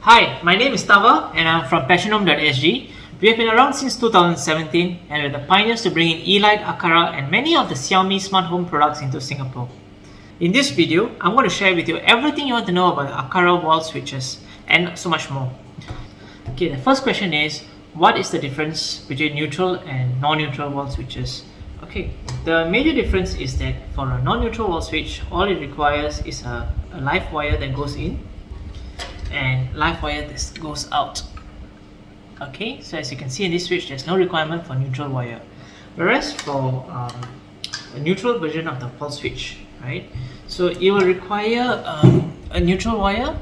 Hi, my name is Tava and I'm from passionhome.sg. We have been around since 2017 and we're the pioneers to bring in Elite, Aqara and many of the Xiaomi smart home products into Singapore. In this video, I'm going to share with you everything you want to know about the Aqara wall switches and so much more. Okay, the first question is, what is the difference between neutral and non-neutral wall switches? Okay, the major difference is that for a non-neutral wall switch, all it requires is a live wire that goes in and live wire that goes out. Okay, so as you can see in this switch, there's no requirement for neutral wire. Whereas for a neutral version of the wall switch, right? So it will require a neutral wire,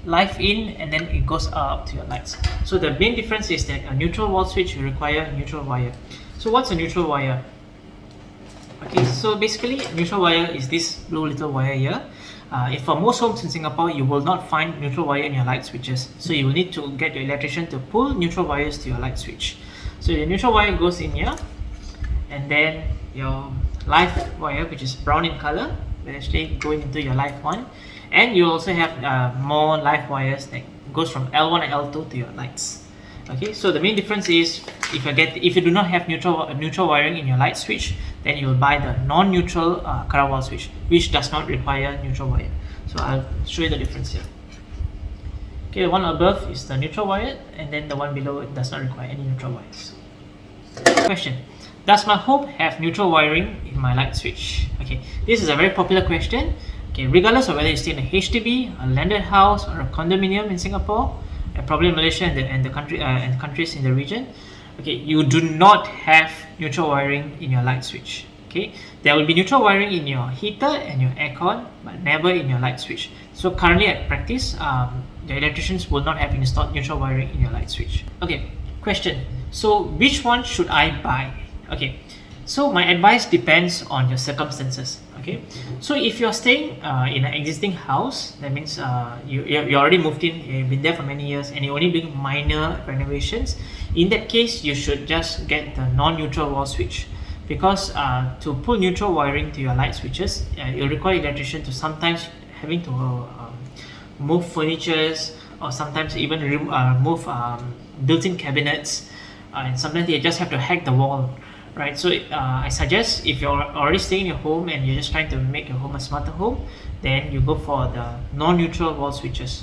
live in, and then it goes up to your lights. So the main difference is that a neutral wall switch will require a neutral wire. So what's a neutral wire? Okay, so basically neutral wire is this blue little wire here. If for most homes in Singapore, you will not find neutral wire in your light switches. So you will need to get your electrician to pull neutral wires to your light switch. So the neutral wire goes in here, and then your live wire, which is brown in color, will actually go into your live one. And you also have more live wires that goes from L1 and L2 to your lights. Okay, so the main difference is if you do not have neutral wiring in your light switch, then you will buy the non-neutral Aqara wall switch, which does not require neutral wire. So I'll show you the difference here. Okay, the one above is the neutral wire, and then the one below it does not require any neutral wires. Question: does my home have neutral wiring in my light switch? Okay, this is a very popular question. Okay, regardless of whether you stay in a HDB, a landed house, or a condominium in Singapore, probably Malaysia and the countries in the region, okay, you do not have neutral wiring in your light switch. Okay, there will be neutral wiring in your heater and your aircon, but never in your light switch. So currently at practice, the electricians will not have installed neutral wiring in your light switch. Okay, question: so which one should I buy? Okay, so my advice depends on your circumstances. Okay, so if you're staying in an existing house, that means you already moved in, you've been there for many years, and you're only doing minor renovations. In that case, you should just get the non-neutral wall switch, because to pull neutral wiring to your light switches, you'll require electrician to sometimes having to move furnitures, or sometimes even move built-in cabinets, and sometimes they just have to hack the wall. Right, so I suggest if you're already staying in your home and you're just trying to make your home a smarter home, then you go for the non-neutral wall switches.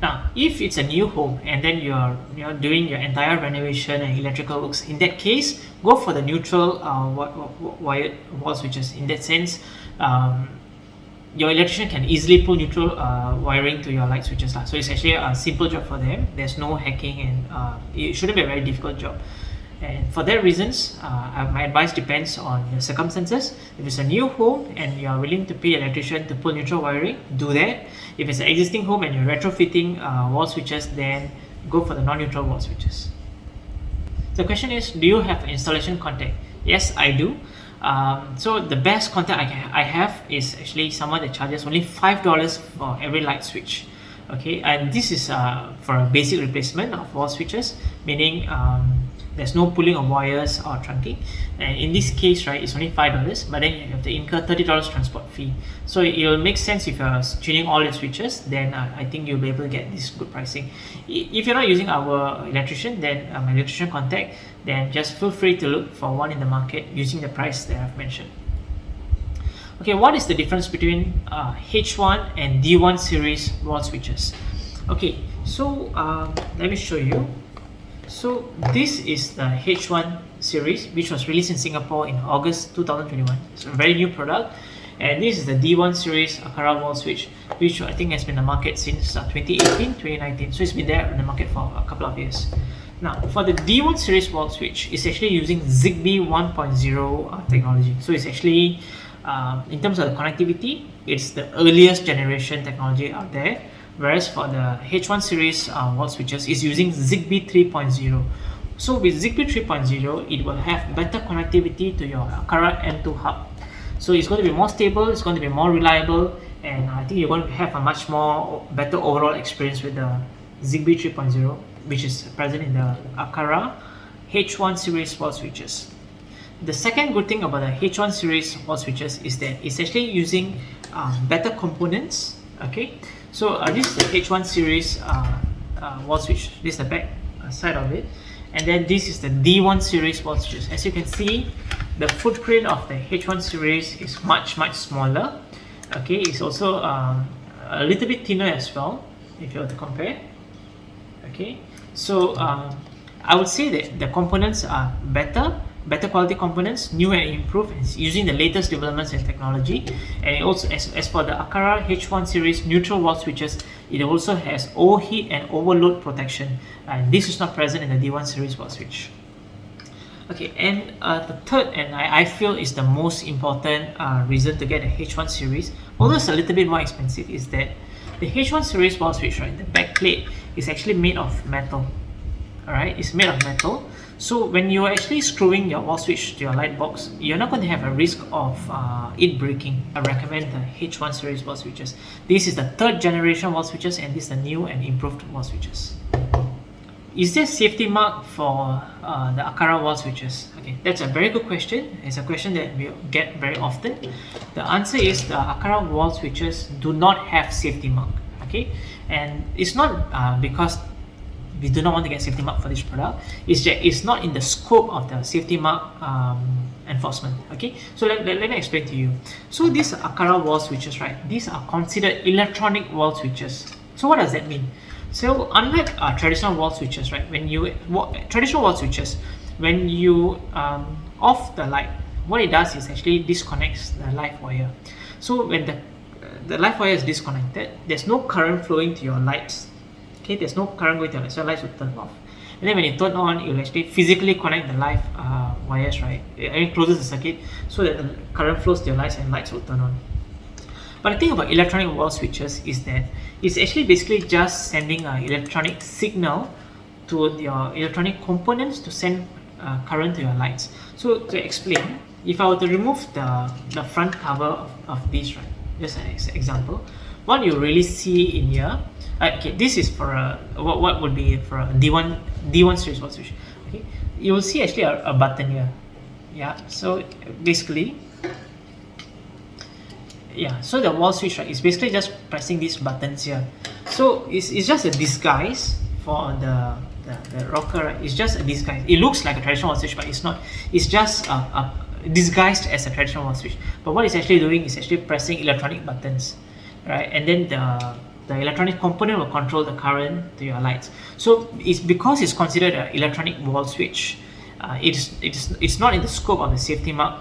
Now, if it's a new home and then you're doing your entire renovation and electrical works, in that case, go for the neutral wired wall switches. In that sense, your electrician can easily pull neutral wiring to your light switches. So it's actually a simple job for them. There's no hacking, and it shouldn't be a very difficult job. And for that reasons, my advice depends on your circumstances. If it's a new home and you are willing to pay an electrician to pull neutral wiring, do that. If it's an existing home and you're retrofitting wall switches, then go for the non-neutral wall switches. The question is, do you have installation contact? Yes, I do. So the best contact I have is actually someone that charges only $5 for every light switch. Okay, and this is for a basic replacement of wall switches, meaning there's no pulling of wires or trunking, and in this case, right, it's only $5, but then you have to incur $30 transport fee. So it will make sense if you're tuning all your switches, then I think you'll be able to get this good pricing. If you're not using our electrician, then my electrician contact, then just feel free to look for one in the market using the price that I've mentioned. Okay, what is the difference between H1 and D1 series wall switches? Okay, so let me show you. So this is the H1 series, which was released in Singapore in August 2021. It's a very new product. And this is the D1 series Aqara wall switch, which I think has been in the market since 2018, 2019. So it's been there in the market for a couple of years. Now, for the D1 series wall switch, it's actually using ZigBee 1.0 technology. So it's actually, in terms of the connectivity, it's the earliest generation technology out there. Whereas for the H1 series wall switches, is using ZigBee 3.0. So with ZigBee 3.0, it will have better connectivity to your Aqara M2 hub. So it's going to be more stable, it's going to be more reliable, and I think you're going to have a much more better overall experience with the ZigBee 3.0, which is present in the Aqara H1 series wall switches. The second good thing about the H1 series wall switches is that it's actually using better components. Okay, So this is the H1 series wall switch. This is the back side of it, and then this is the D1 series wall switches. As you can see, the footprint of the H1 series is much smaller. Okay, it's also a little bit thinner as well if you were to compare. Okay, so I would say that the components are better quality components, new and improved, and using the latest developments in technology. And it also, as for the Aqara H1 series neutral wall switches, it also has overheat and overload protection, and this is not present in the D1 series wall switch. Okay, and the third, and I feel is the most important reason to get a H1 series, although it's a little bit more expensive, is that the H1 series wall switch, right, the back plate is actually made of metal. Alright, it's made of metal. So when you're actually screwing your wall switch to your light box, you're not going to have a risk of it breaking. I recommend the H1 series wall switches. This is the third generation wall switches, and this is the new and improved wall switches. Is there safety mark for the Aqara wall switches? Okay, that's a very good question. It's a question that we get very often. The answer is the Aqara wall switches do not have safety mark. Okay, and it's not because we do not want to get safety mark for this product. It's that it's not in the scope of the safety mark enforcement. Okay, so let me explain to you. So these Aqara wall switches, right, these are considered electronic wall switches. So what does that mean? So unlike traditional wall switches, right, when you traditional wall switches, when you off the light, what it does is actually disconnects the live wire. So when the live wire is disconnected, there's no current flowing to your lights. Okay, there's no current going to your lights, so your lights will turn off. And then when you turn on, it will actually physically connect the live wires, right? It closes the circuit so that the current flows to your lights and lights will turn on. But the thing about electronic wall switches is that it's actually basically just sending an electronic signal to your electronic components to send current to your lights. So to explain, if I were to remove the front cover of this, right, just an example, what you really see in here, okay, this is for what would be for a D1 series wall switch. Okay, you will see actually a button here. Yeah, so basically, yeah, so the wall switch, right, is basically just pressing these buttons here. So it's just a disguise for the rocker, right? It's just a disguise. It looks like a traditional wall switch, but it's not. It's just disguised as a traditional wall switch. But what it's actually doing is actually pressing electronic buttons, right? And then the electronic component will control the current to your lights. So it's because it's considered an electronic wall switch, it's not in the scope of the safety mark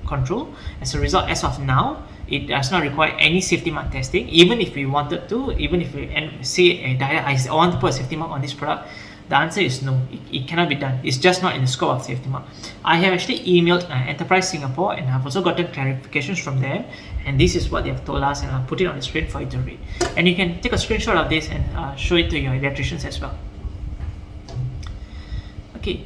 control. As a result, as of now, it does not require any safety mark testing. Even if we wanted to, even if we say I want to put a safety mark on this product, the answer is no, it cannot be done. It's just not in the scope of safety mark. I have actually emailed Enterprise Singapore, and I've also gotten clarifications from them, and this is what they have told us, and I'll put it on the screen for you to read. And you can take a screenshot of this and show it to your electricians as well. Okay,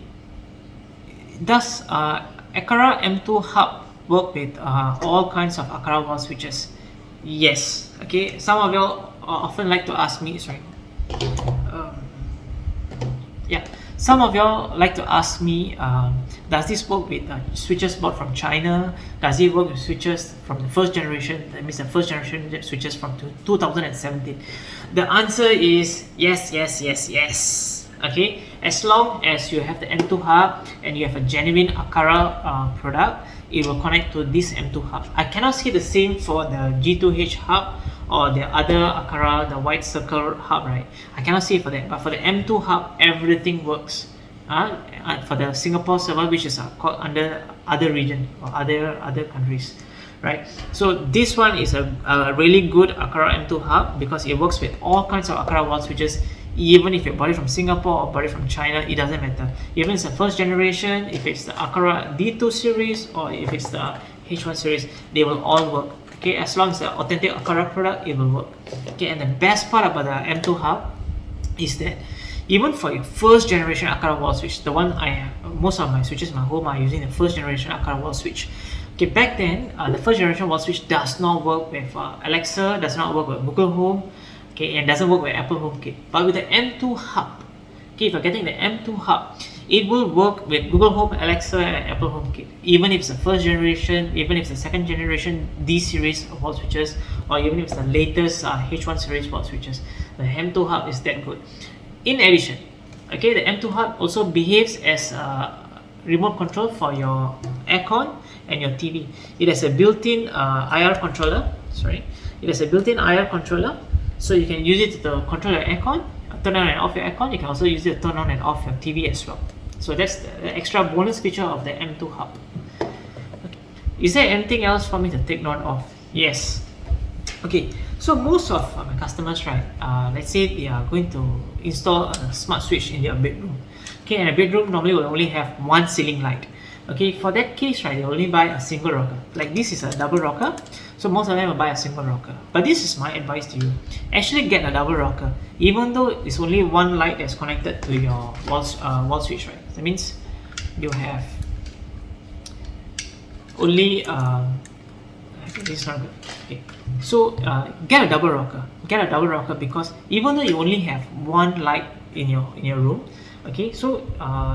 does Aqara M2 hub work with all kinds of Aqara wall switches? Yes. Okay, some of you often like to ask me, some of y'all like to ask me, does this work with switches bought from China? Does it work with switches from the first generation? That means the first generation switches from 2017. The answer is yes. Okay, as long as you have the M2 hub and you have a genuine Aqara product, it will connect to this M2 hub. I cannot say the same for the G2H hub or the other Aqara, the white circle hub, right? I cannot say for that, but for the M2 hub, everything works. For the Singapore server, which is called under other region or other countries, right? So this one is a really good Aqara M2 hub because it works with all kinds of Aqara wall switches. Even if you bought it from Singapore or bought it from China, it doesn't matter. Even if it's the first generation, if it's the Aqara D2 series or if it's the H1 series, they will all work. Okay, as long as the authentic Aqara product, it will work. Okay, and the best part about the M2 hub is that even for your first generation Aqara wall switch, the one most of my switches in my home are using the first generation Aqara wall switch. Okay, back then, the first generation wall switch does not work with Alexa, does not work with Google Home, okay, and doesn't work with Apple HomeKit. But with the M2 hub, okay, if you're getting the M2 hub, it will work with Google Home, Alexa, and Apple HomeKit. Even if it's the first generation, even if it's the second generation D series of wall switches, or even if it's the latest H1 series wall switches, the M2 hub is that good. In addition, okay, the M2 hub also behaves as a remote control for your aircon and your TV. It has a built-in IR controller. It has a built-in IR controller, so you can use it to control your aircon, turn on and off your aircon. You can also use it to turn on and off your TV as well. So that's the extra bonus feature of the M2 hub. Okay. Is there anything else for me to take note of? Yes. Okay, so most of my customers, right, let's say they are going to install a smart switch in their bedroom. Okay, and a bedroom normally will only have one ceiling light. Okay, for that case, right, they only buy a single rocker. Like this is a double rocker, so most of them will buy a single rocker. But this is my advice to you: actually get a double rocker, even though it's only one light that's connected to your wall switch, right? That means you have only this is not good. Okay, so get a double rocker. Get a double rocker because even though you only have one light in your room, okay, so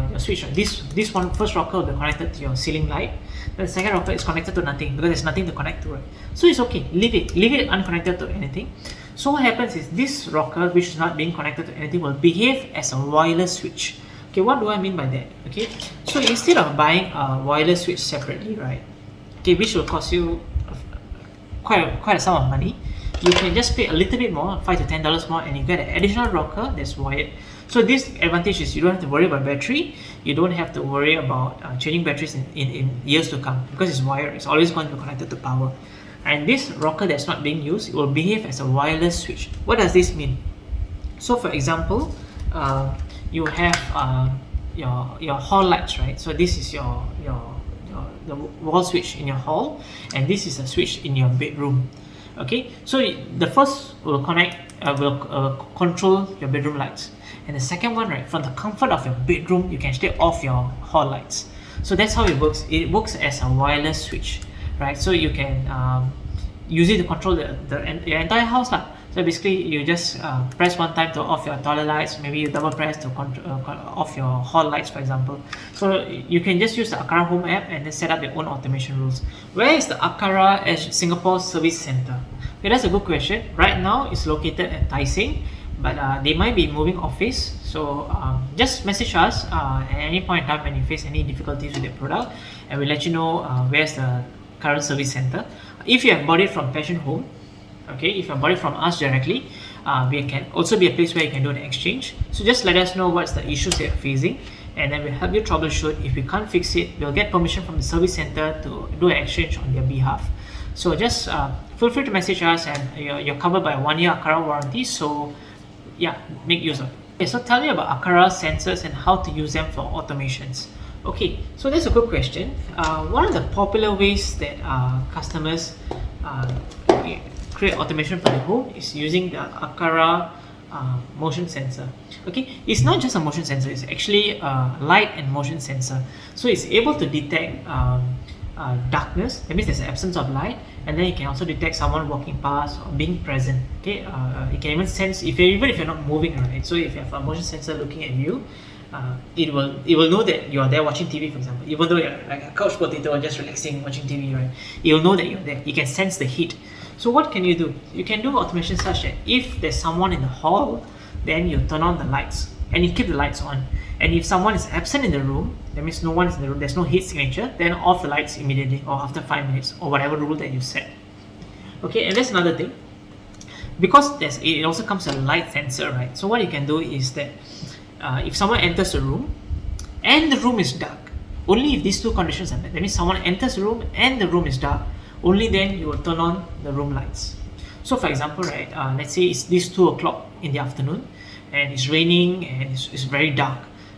your switch, this one first rocker will be connected to your ceiling light. The second rocker is connected to nothing because there's nothing to connect to, right? So it's okay. Leave it unconnected to anything. So what happens is this rocker, which is not being connected to anything, will behave as a wireless switch. Okay, what do I mean by that? Okay, so instead of buying a wireless switch separately, right? Okay, which will cost you quite a sum of money, you can just pay a little bit more, $5 to $10 more, and you get an additional rocker that's wired. So this advantage is you don't have to worry about battery, you don't have to worry about changing batteries in years to come because it's wired. It's always going to be connected to power. And this rocker that's not being used, it will behave as a wireless switch. What does this mean? So for example, you have your hall lights, right? So this is the wall switch in your hall, and this is a switch in your bedroom. Okay, so the first will control your bedroom lights, and the second one, right, from the comfort of your bedroom, you can stay off your hall lights. So that's how it works. It works as a wireless switch, right? So you can use it to control your entire house lah. So basically, you just press one time to off your toilet lights. Maybe you double press to off your hall lights, for example. So you can just use the Aqara Home app and then set up your own automation rules. Where is the Aqara Singapore Service Center? Okay, that's a good question. Right now, it's located at Tai Seng, but they might be moving office. So just message us at any point in time when you face any difficulties with your product, and we'll let you know where's the current service center. If you have bought it from Passion Home, okay, if you bought it from us directly, we can also be a place where you can do an exchange. So just let us know what's the issues you're facing, and then we'll help you troubleshoot. If we can't fix it, we'll get permission from the service center to do an exchange on their behalf. So just feel free to message us, and you're covered by a 1-year Aqara warranty. So yeah, make use of it. Okay, so tell me about Aqara sensors and how to use them for automations. Okay, so that's a good question. One of the popular ways that customers create automation for the home is using the Aqara motion sensor. Okay, it's not just a motion sensor, it's actually a light and motion sensor. So it's able to detect darkness, that means there's an absence of light, and then it can also detect someone walking past or being present. Okay, it can even sense even if you're not moving, right? So if you have a motion sensor looking at you, it will know that you are there watching TV, for example. Even though you're like a couch potato or just relaxing watching TV, right? It will know that you're there. It can sense the heat. So what can you do? You can do automation such that if there's someone in the hall, then you turn on the lights and you keep the lights on. And if someone is absent in the room, that means no one is in the room, there's no heat signature, then off the lights immediately or after 5 minutes or whatever rule that you set. Okay, and that's another thing. Because it also comes with a light sensor, right? So what you can do is that if someone enters the room and the room is dark, only if these two conditions are met, that means someone enters the room and the room is dark, only then you will turn on the room lights. So for example, right, let's say it's this 2 o'clock in the afternoon and it's raining and it's very dark.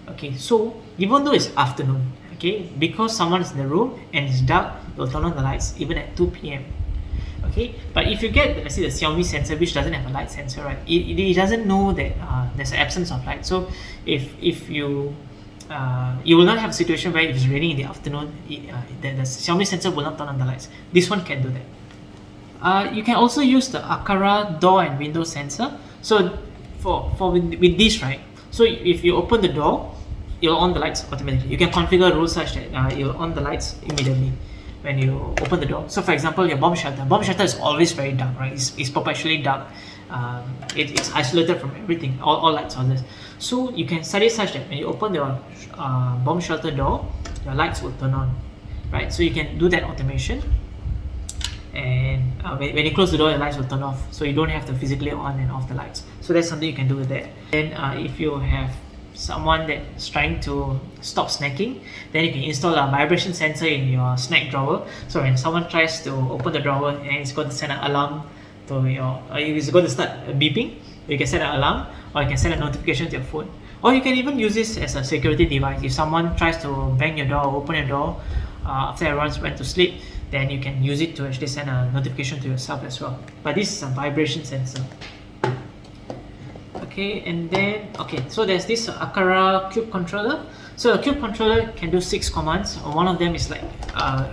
Okay, so even though it's afternoon, okay, because someone is in the room and it's dark, you'll turn on the lights even at 2 p.m. Okay, but if you get, let's say, the Xiaomi sensor, which doesn't have a light sensor, right, it doesn't know that there's an absence of light. So if you will not have a situation where if it's raining in the afternoon, the Xiaomi sensor will not turn on the lights. This one can do that. You can also use the Aqara door and window sensor. So with this, right, so if you open the door, you'll on the lights automatically. You can configure rules such that you'll on the lights immediately when you open the door. So for example, your bomb shelter is always very dark, right? It's perpetually dark. It's isolated from everything, all lights on this. So you can set it such that when you open your bomb shelter door, your lights will turn on, right? So you can do that automation, and when you close the door, the lights will turn off, so you don't have to physically on and off the lights. So that's something you can do with that. Then if you have someone that's trying to stop snacking, then you can install a vibration sensor in your snack drawer. So when someone tries to open the drawer and it's going to send an alarm to your, it's going to start beeping, you can set an alarm, or you can send a notification to your phone, or you can even use this as a security device. If someone tries to bang your door or open your door after everyone's went to sleep, then you can use it to actually send a notification to yourself as well. But this is a vibration sensor. Okay, and then so there's this Aqara cube controller. So a cube controller can do 6 commands. One of them is like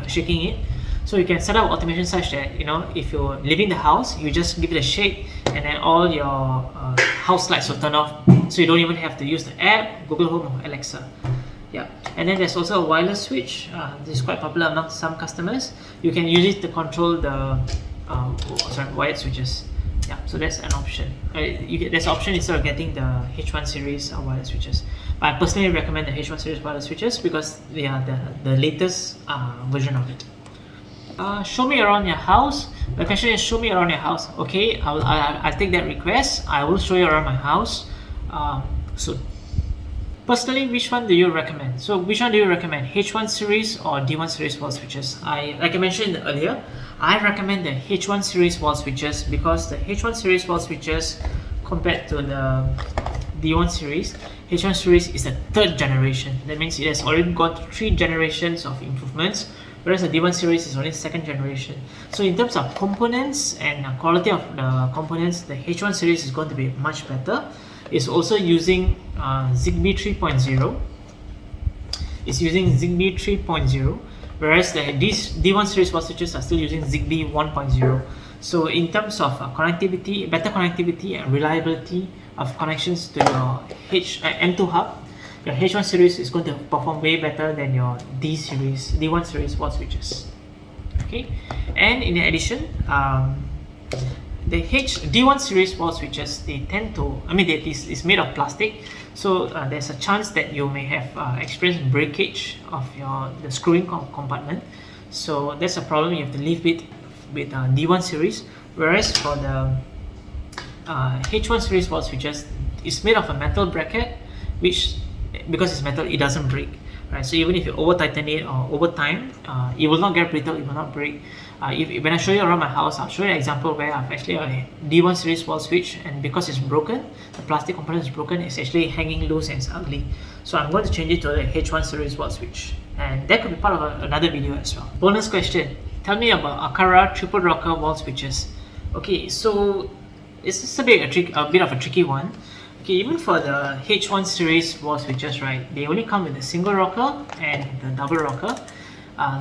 shaking it. So you can set up automation such that, if you're leaving the house, you just give it a shake, and then all your house lights will turn off. So you don't even have to use the app, Google Home, or Alexa. Yeah, and then there's also a wireless switch. This is quite popular among some customers. You can use it to control the wired switches. Yeah, so that's an option. There's an option instead of getting the H1 series wireless switches. But I personally recommend the H1 series wireless switches because they are the latest version of it. Show me around your house. The question is, show me around your house. Okay, I'll take that request. I will show you around my house soon. Personally, which one do you recommend? So which one do you recommend, H1 series or D1 series wall switches? Like I mentioned earlier, I recommend the H1 series wall switches because the H1 series wall switches, compared to the D1 series, H1 series is the 3rd generation. That means it has already got 3 generations of improvements, whereas the D1 series is only 2nd generation. So in terms of components and quality of the components, the H1 series is going to be much better. It's also using Zigbee 3.0. It's using Zigbee 3.0, whereas these D1 series wall switches are still using Zigbee 1.0. So in terms of connectivity, better connectivity and reliability of connections to your M2 hub, your H1 series is going to perform way better than your D1 series wall switches. Okay, and in addition, the D1 series wall switches, they tend to, it's made of plastic, so there's a chance that you may have experienced breakage of the screwing compartment. So that's a problem you have to live with D1 series. Whereas for the H1 series wall switches, it's made of a metal bracket, which, because it's metal, it doesn't break. Right? So even if you over tighten it or over time, it will not get brittle, it will not break. When I show you around my house, I'll show you an example where I've actually a D1 series wall switch, and because it's broken, the plastic component is broken, it's actually hanging loose and it's ugly. So I'm going to change it to the H1 series wall switch, and that could be part of another video as well. Bonus question, tell me about Aqara triple rocker wall switches. Okay, so it's just a bit of a tricky one. Okay, even for the H1 series wall switches, right, they only come with a single rocker and the double rocker.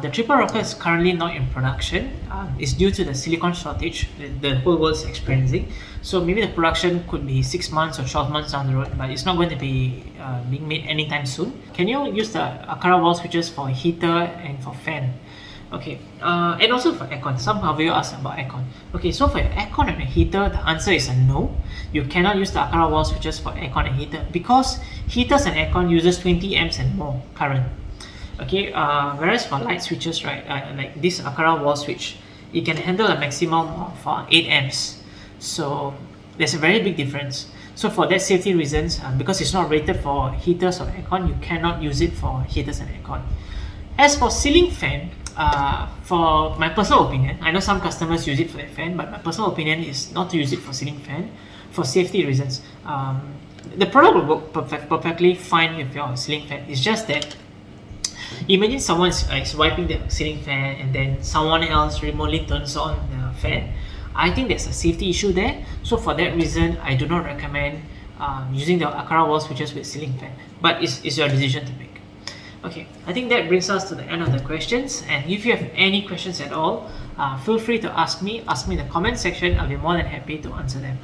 The triple rocker is currently not in production. It's due to the silicon shortage the whole world is experiencing. So maybe the production could be 6 months or 12 months down the road, but it's not going to be being made anytime soon. Can you use the Aqara wall switches for heater and for fan? Okay, and also for aircon. Some of you asked about aircon. Okay, so for your aircon and a heater, the answer is a no. You cannot use the Aqara wall switches for aircon and heater because heaters and aircon uses 20 amps and more current. Okay, whereas for light switches, right, like this Aqara wall switch, it can handle a maximum of 8 amps. So there's a very big difference. So for that safety reasons, because it's not rated for heaters or aircon, you cannot use it for heaters and aircon. As for ceiling fan, for my personal opinion, I know some customers use it for their fan, but my personal opinion is not to use it for ceiling fan for safety reasons. The product will work perfectly fine with your ceiling fan. It's just that imagine someone is wiping the ceiling fan and then someone else remotely turns on the fan. I think there's a safety issue there. So for that reason, I do not recommend using the Aqara wall switches with ceiling fan. But it's your decision to make. Okay, I think that brings us to the end of the questions. And if you have any questions at all, feel free to ask me in the comment section. I'll be more than happy to answer them.